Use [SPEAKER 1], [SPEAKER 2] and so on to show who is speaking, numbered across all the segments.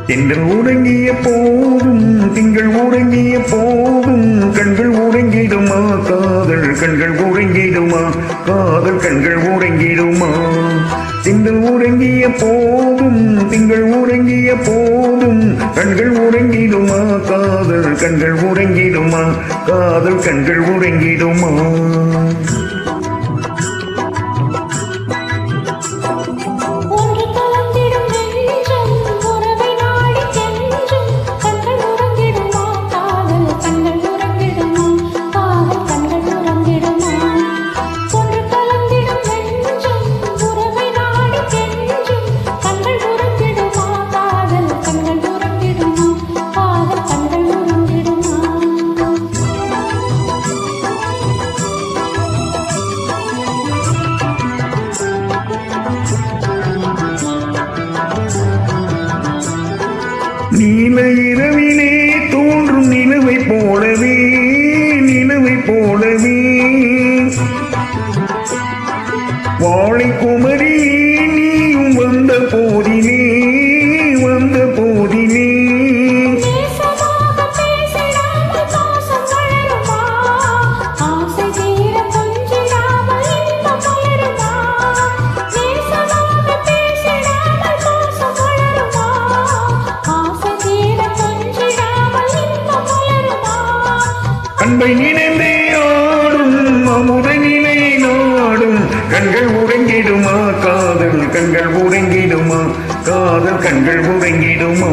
[SPEAKER 1] திங்கள் உறங்கிய போதும் திங்கள் உறங்கிய போதும் கண்கள் உறங்கிடுமா காதல் கண்கள் உறங்கிடுமா காதல் கண்கள் உறங்கிடுமா திங்கள் உறங்கிய போதும் திங்கள் உறங்கிய போதும் கண்கள் உறங்கிடுமா காதல் கண்கள் உறங்கிடுமா காதல் கண்கள் உறங்கிடுமா நீல இரவிலே தோன்றும் நிலவை போலவே வாழை குமரி நீயும் வந்த போதிலே அன்பை நினைந்தே ஆடும் அமுதனிலே நாடும் கண்கள் உறங்கிடுமா காதல் கண்கள் உறங்கிடுமா காதல் கண்கள் உறங்கிடுமா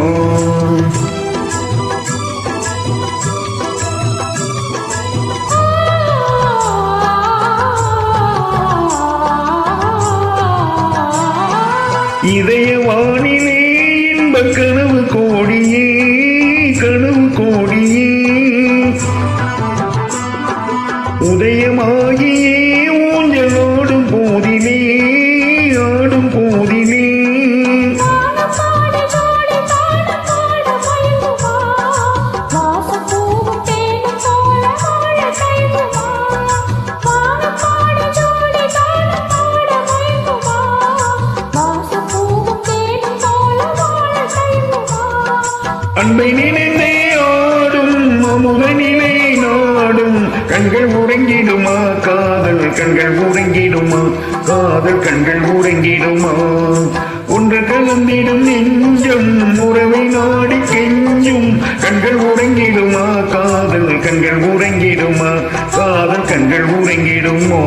[SPEAKER 1] இதய வானிலே இன்ப கனவு கோடியே உதயமாகியே ஊஞ்சல் ஆடும் போதிலே அன்பை நினைந்தே ஆடும் அமுதனிலே நாடும் கண்கள் உறங்கிடுமா காதல் கண்கள் உறங்கிடுமா காதல் கண்கள் உறங்கிடுமா ஒன்று கலந்திடும் நெஞ்சம் உறவை நாடி கெஞ்சும் கண்கள் உறங்கிடுமா காதல் கண்கள் உறங்கிடுமா காதல் கண்கள் உறங்கிடுமா